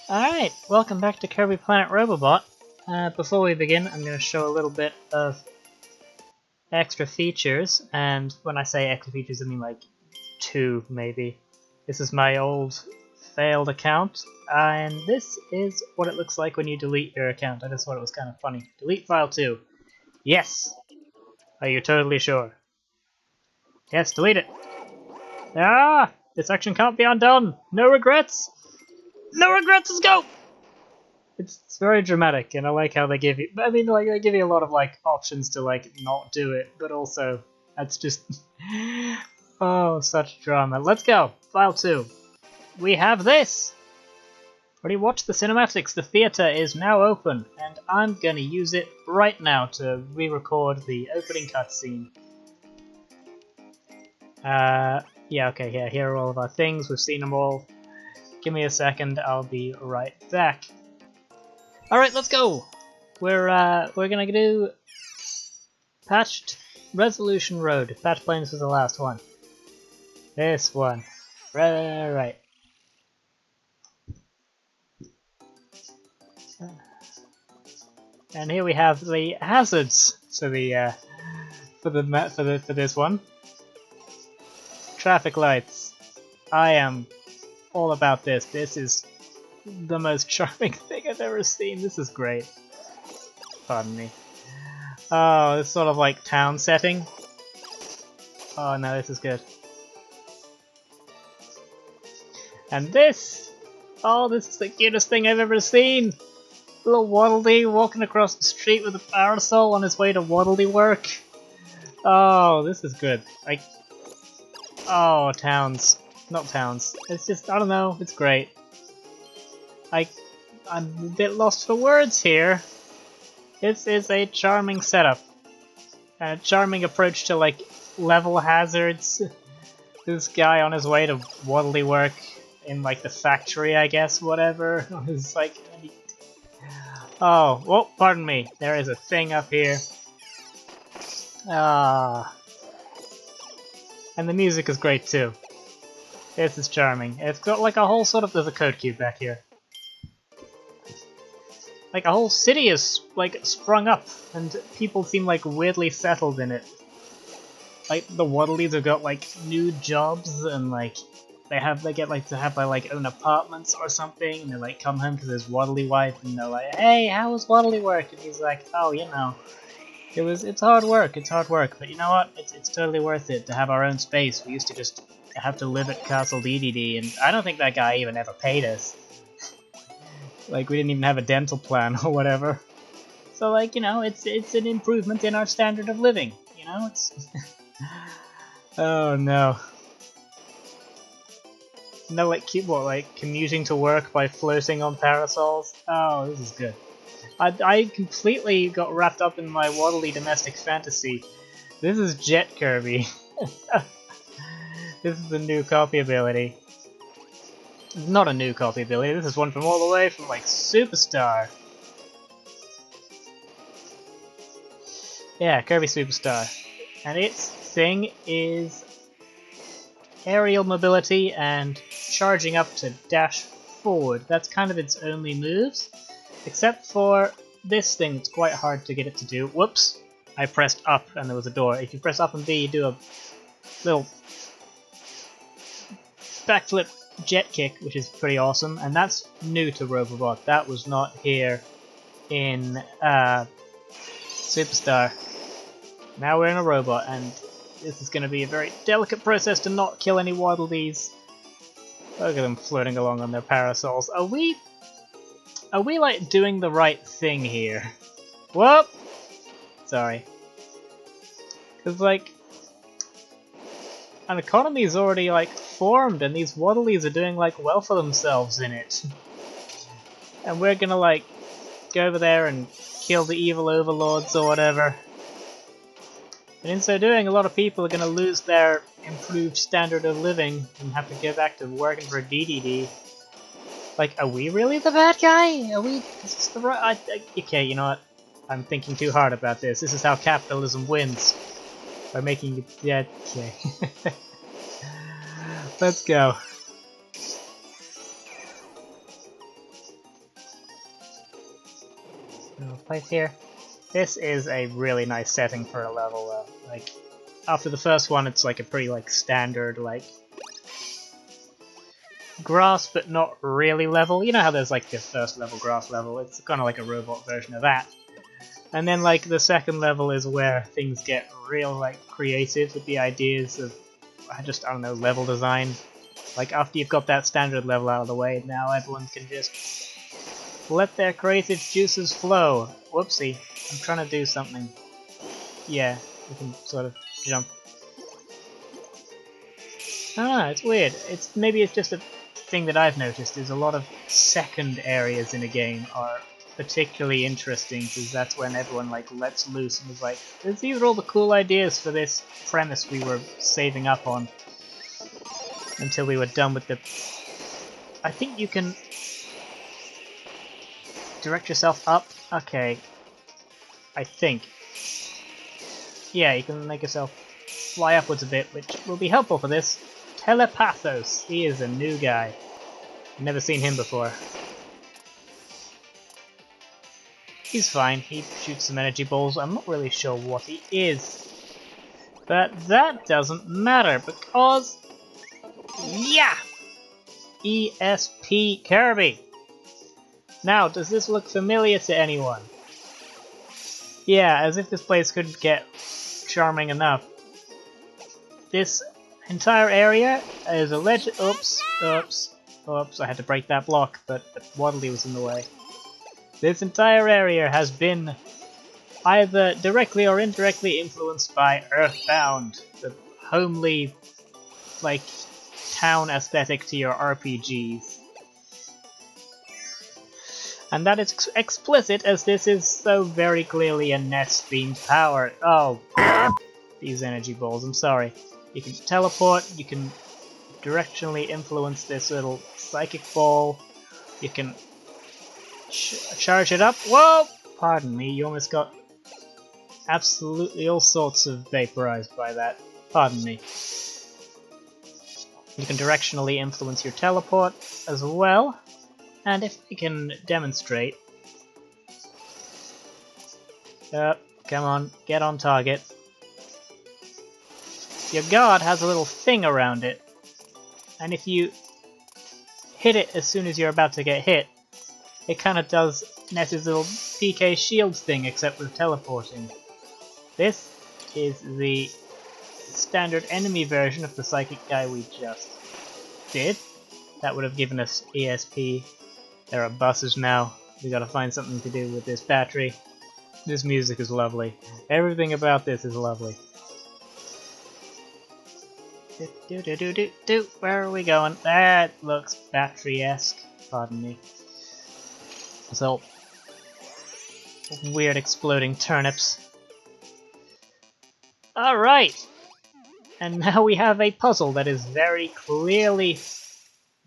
Alright, welcome back to Kirby Planet Robobot. Before we begin, I'm going to show a little bit of extra features, and when I say extra features, I mean like 2 maybe. This is my old failed account, and this is what it looks like when you delete your account. I just thought it was kind of funny. Delete file 2. Yes! Are you totally sure? Yes, delete it! Ah! This action can't be undone! No regrets! No regrets, let's go! It's very dramatic, and I like how they give you. I mean, like they give you a lot of like options to like not do it, but also that's just oh, such drama. Let's go, file 2. We have this. Already watched the cinematics. The theater is now open, and I'm gonna use it right now to re-record the opening cutscene. Yeah, okay, yeah. Here are all of our things. We've seen them all. Give me a second. I'll be right back. Alright, let's go! We're gonna do Patched Resolution Road. Patch Plains was the last one. This one. Right. And here we have the hazards for the for this one. Traffic lights. I am all about this. This is the most charming thing I've ever seen. This is great. Pardon me. Oh, this sort of like town setting. Oh no, this is good. And this! Oh, this is the cutest thing I've ever seen! Little Waddle Dee walking across the street with a parasol on his way to Waddle Dee work. Oh, this is good. Oh, towns. Not towns. It's just, I don't know, it's great. I'm a bit lost for words here. This is a charming setup. And a charming approach to, like, level hazards. This guy on his way to Waddle Dee work in, like, the factory, I guess, whatever. It's like... Oh, well, pardon me. There is a thing up here. Ah. And the music is great, too. This is charming. It's got, like, a whole sort of... There's a code cube back here. Like, a whole city is, like, sprung up, and people seem, like, weirdly settled in it. Like, the Waddle Dees have got, like, new jobs, and, like, they get, like, to have, like, own apartments or something, and they, like, come home because there's Waddle Dee wife, and they're like, hey, how was Waddle Dee work? And he's like, oh, you know, it's hard work, but you know what? It's totally worth it to have our own space. We used to just have to live at Castle DDD, and I don't think that guy even ever paid us. Like, we didn't even have a dental plan or whatever. So, like, you know, it's an improvement in our standard of living. You know, it's... Oh, no. No, like, commuting to work by floating on parasols? Oh, this is good. I completely got wrapped up in my Waddle Dee domestic fantasy. This is Jet Kirby. This is the new copy ability. Not a new copy ability, this is one from all the way from, like, Superstar. Yeah, Kirby Superstar. And its thing is aerial mobility and charging up to dash forward. That's kind of its only moves. Except for this thing that's quite hard to get it to do. Whoops! I pressed up and there was a door. If you press up and B, you do a little backflip jet kick, which is pretty awesome, and that's new to Robobot. That was not here in Superstar. Now we're in a robot, and this is going to be a very delicate process to not kill any Waddle Dees. Look at them floating along on their parasols. Are we like doing the right thing here? Whoop! Sorry. Because like an economy is already like formed, and these Waddle Dees are doing like well for themselves in it. And we're gonna like go over there and kill the evil overlords or whatever. And in so doing, a lot of people are gonna lose their improved standard of living and have to go back to working for DDD. Like, are we really the bad guy? Are we? Is this the right? Okay, you know what? I'm thinking too hard about this. This is how capitalism wins. By making it... Yeah, okay. Let's go. No place here. This is a really nice setting for a level though. Like, after the first one it's like a pretty like standard like grass but not really level. You know how there's like this first level grass level? It's kind of like a robot version of that. And then like the second level is where things get real like creative with the ideas of I don't know, level design. Like after you've got that standard level out of the way, now everyone can just let their creative juices flow. Whoopsie, I'm trying to do something. Yeah, we can sort of jump. I don't know, it's weird. Maybe it's just a thing that I've noticed is a lot of second areas in a game are particularly interesting because that's when everyone like lets loose and was like, these are all the cool ideas for this premise we were saving up on until we were done with the... I think you can direct yourself up. Okay, I think. Yeah, you can make yourself fly upwards a bit, which will be helpful for this. Telepathos, he is a new guy. Never seen him before. He's fine, he shoots some energy balls, I'm not really sure what he is. But that doesn't matter, because... yeah! ESP Kirby! Now, does this look familiar to anyone? Yeah, as if this place couldn't get charming enough. This entire area is a legend... Oops, I had to break that block, but Waddle Dee was in the way. This entire area has been either directly or indirectly influenced by Earthbound, the homely, like, town aesthetic to your RPGs. And that is explicit as this is so very clearly a NES-themed power. Oh, these energy balls, I'm sorry. You can teleport, you can directionally influence this little psychic ball, you can charge it up. Whoa! Pardon me, you almost got absolutely all sorts of vaporized by that. Pardon me. You can directionally influence your teleport as well. And if we can demonstrate... come on, get on target. Your guard has a little thing around it. And if you hit it as soon as you're about to get hit, it kind of does Ness's little PK shield thing, except with teleporting. This is the standard enemy version of the psychic guy we just did. That would have given us ESP. There are buses now. We gotta find something to do with this battery. This music is lovely. Everything about this is lovely. Where are we going? That looks battery-esque. Pardon me. So, weird exploding turnips. Alright! And now we have a puzzle that is very clearly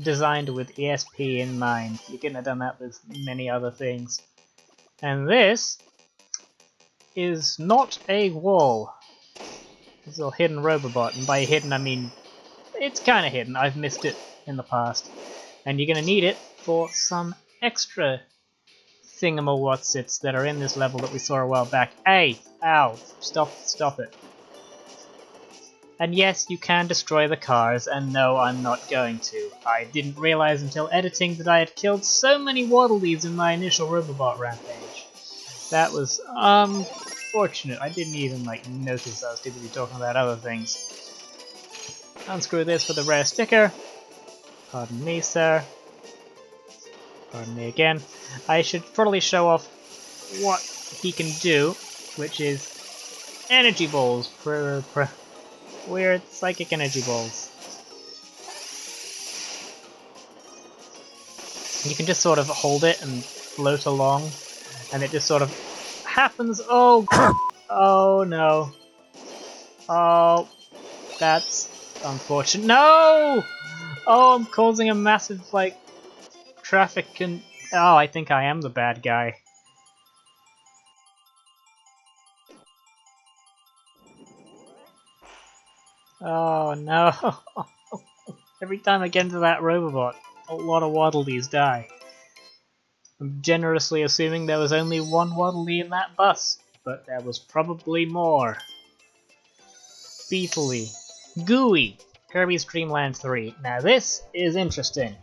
designed with ESP in mind. You couldn't have done that with many other things. And this is not a wall. It's a little hidden Robobot, and by hidden I mean it's kind of hidden. I've missed it in the past. And you're going to need it for some extra thingamawhatsits that are in this level that we saw a while back. Hey! Ow! Stop it. And yes, you can destroy the cars, and no, I'm not going to. I didn't realize until editing that I had killed so many Waddle Dees in my initial Robobot rampage. That was unfortunate. I didn't even like notice I was too busy talking about other things. Unscrew this for the rare sticker. Pardon me, sir. Pardon me again. I should probably show off what he can do, which is energy balls. Weird psychic energy balls. You can just sort of hold it and float along, and it just sort of happens. Oh, oh no. Oh, that's unfortunate. No! Oh, I'm causing a massive, like, traffic oh, I think I am the bad guy. Oh no. Every time I get into that Robobot, a lot of Waddle Dees die. I'm generously assuming there was only one Waddle Dee in that bus, but there was probably more. Beetly. Gooey. Kirby's Dream Land 3. Now this is interesting,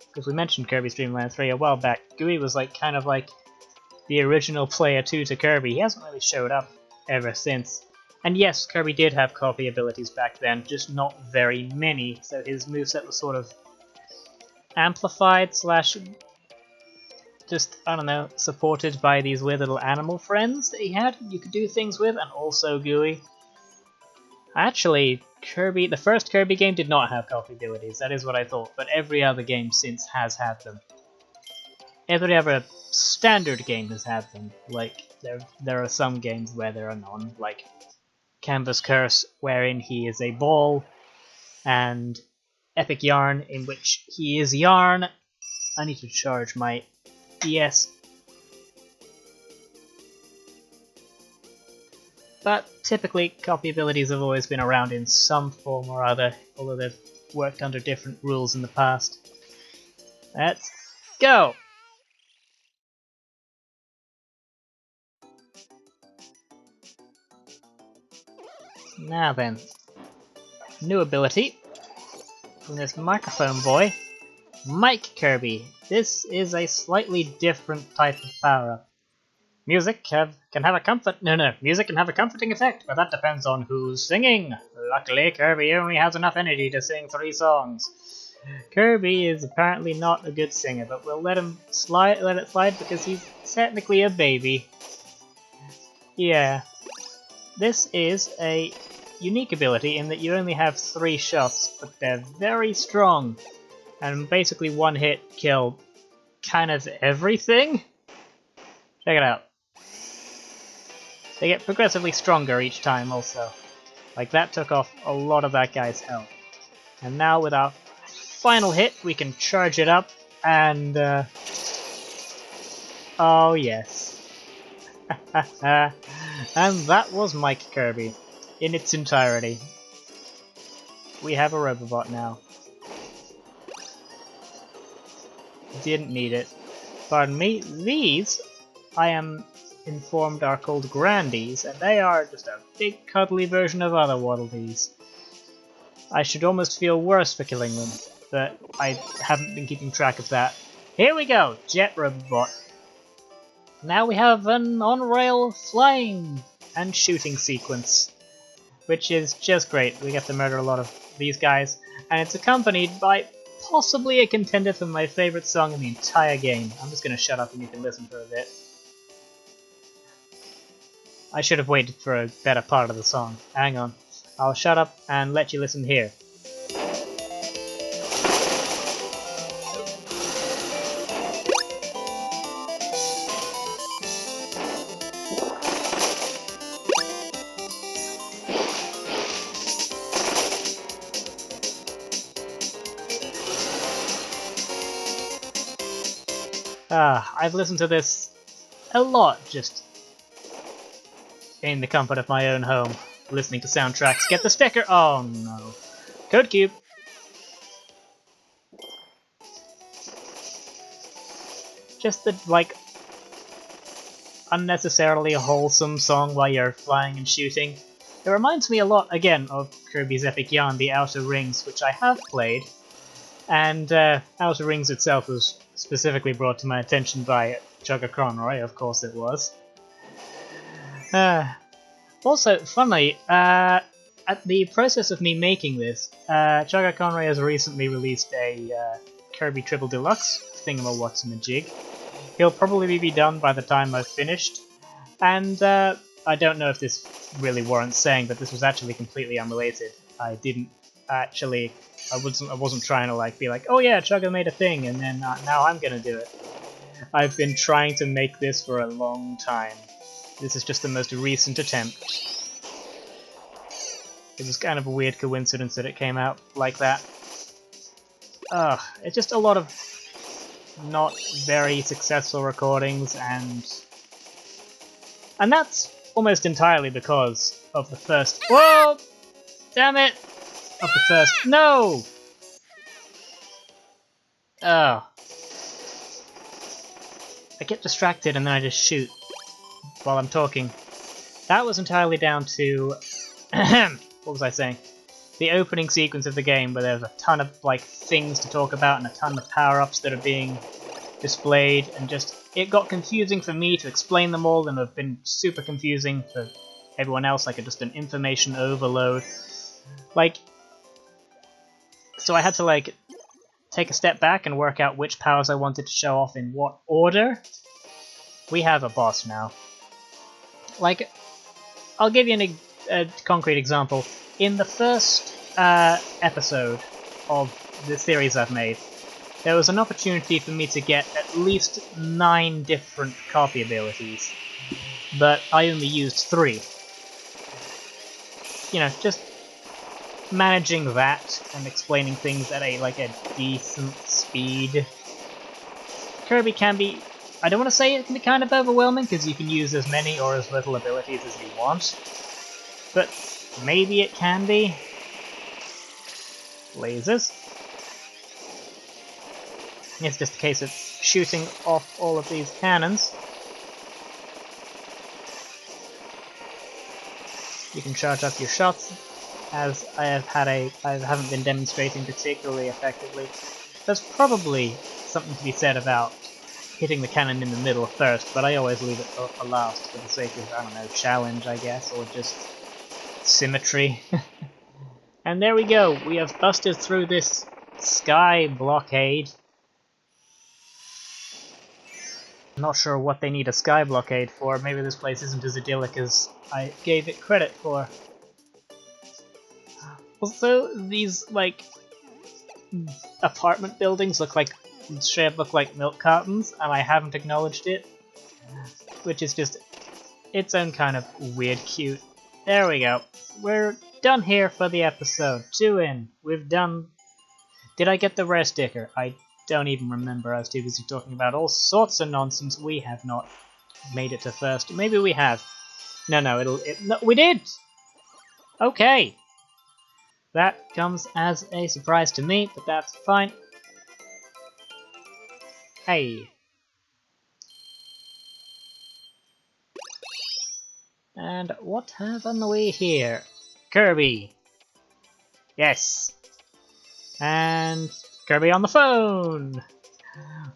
because we mentioned Kirby's Dream Land 3 a while back. Gooey was kind of like the original Player 2 to Kirby. He hasn't really showed up ever since. And yes, Kirby did have copy abilities back then, just not very many, so his moveset was sort of amplified slash just, I don't know, supported by these weird little animal friends that he had you could do things with, and also Gooey. Actually, Kirby, the first Kirby game did not have copy abilities, that is what I thought, but every other game since has had them. Every other standard game has had them. Like, there are some games where there are none, like Canvas Curse, wherein he is a ball, and Epic Yarn, in which he is Yarn. I need to charge my DS. But typically, copy abilities have always been around in some form or other, although they've worked under different rules in the past. Let's go! Now then, new ability from this microphone boy, Mike Kirby. This is a slightly different type of power-up. Music can have a comforting effect, but that depends on who's singing. Luckily, Kirby only has enough energy to sing 3 songs. Kirby is apparently not a good singer, but we'll let it slide because he's technically a baby. Yeah. This is a unique ability in that you only have 3 shots, but they're very strong, and basically one hit kill kind of everything. Check it out. They get progressively stronger each time also. Like, that took off a lot of that guy's health. And now with our final hit, we can charge it up, and oh yes. And that was Mike Kirby in its entirety. We have a Robobot now. Didn't need it. Pardon me. These, I am informed, are called Grandies, and they are just a big cuddly version of other Waddle Dees. I should almost feel worse for killing them, but I haven't been keeping track of that. Here we go! Jet Robobot. Now we have an on-rail flying and shooting sequence, which is just great. We get to murder a lot of these guys, and it's accompanied by possibly a contender for my favourite song in the entire game. I'm just going to shut up and you can listen for a bit. I should have waited for a better part of the song. Hang on. I'll shut up and let you listen here. I've listened to this a lot, just in the comfort of my own home, listening to soundtracks. Get the sticker! Oh no. Code Cube! Just the, like, unnecessarily wholesome song while you're flying and shooting. It reminds me a lot, again, of Kirby's Epic Yarn, The Outer Rings, which I have played. And Outer Rings itself was specifically brought to my attention by Chugga Conroy, of course it was. Also, funnily, at the process of me making this, Chugga Conroy has recently released a Kirby Triple Deluxe thingamawatsamajig. He'll probably be done by the time I've finished, and I don't know if this really warrants saying, but this was actually completely unrelated. I didn't actually... I wasn't trying to be like, oh yeah, Chugga made a thing, and then now I'm gonna do it. I've been trying to make this for a long time. This is just the most recent attempt. It was kind of a weird coincidence that it came out like that. It's just a lot of not very successful recordings, and that's almost entirely because of the first... Whoa! Damn it! Of the first... No! Oh. I get distracted and then I just shoot while I'm talking. That was entirely down to what was I saying? The opening sequence of the game, where there's a ton of like things to talk about and a ton of power-ups that are being displayed, and just it got confusing for me to explain them all, and have been super confusing for everyone else, like just an information overload. Like, so I had to like take a step back and work out which powers I wanted to show off in what order. We have a boss now. Like, I'll give you a concrete example. In the first episode of the series I've made, there was an opportunity for me to get at least 9 different copy abilities, but I only used 3. You know, just managing that and explaining things at a decent speed. Kirby can be, I don't want to say it can be kind of overwhelming, because you can use as many or as little abilities as you want, but maybe it can be. Lasers. It's just a case of shooting off all of these cannons. You can charge up your shots, as I haven't been demonstrating particularly effectively. There's probably something to be said about hitting the cannon in the middle first, but I always leave it for last for the sake of, I don't know, challenge, I guess, or just symmetry. And there we go, we have busted through this sky blockade. I'm not sure what they need a sky blockade for. Maybe this place isn't as idyllic as I gave it credit for. Also, these, like, apartment buildings look like milk cartons, and I haven't acknowledged it. Which is just its own kind of weird cute. There we go. We're done here for the episode. 2 in. We've done... Did I get the rare sticker? I don't even remember. I was too busy talking about all sorts of nonsense. We have not made it to first. Maybe we have. No, no, no, we did! Okay. That comes as a surprise to me, but that's fine. Hey. And what haven't we here? Kirby. Yes. And Kirby on the phone,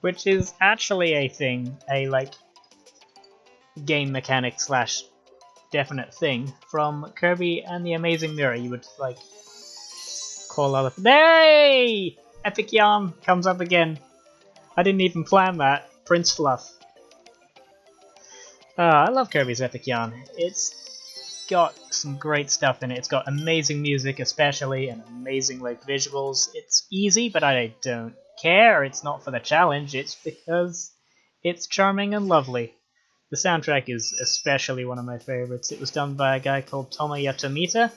which is actually a thing, a like game mechanic slash definite thing from Kirby and the Amazing Mirror. You would like call out, "Hey! Epic Yarn comes up again." I didn't even plan that. Prince Fluff. I love Kirby's Epic Yarn. It's got some great stuff in it. It's got amazing music, especially, and amazing like visuals. It's easy, but I don't care. It's not for the challenge. It's because it's charming and lovely. The soundtrack is especially one of my favorites. It was done by a guy called Tomoya Tomita,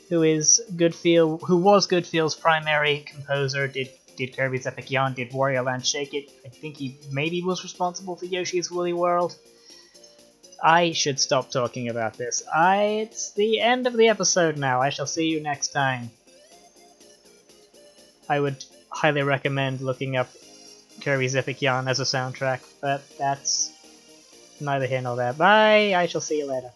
who was Goodfield's primary composer. Did Kirby's Epic Yarn, did Wario Land Shake It. I think he maybe was responsible for Yoshi's Woolly World. I should stop talking about this. It's the end of the episode now. I shall see you next time. I would highly recommend looking up Kirby's Epic Yarn as a soundtrack, but that's neither here nor there. Bye! I shall see you later.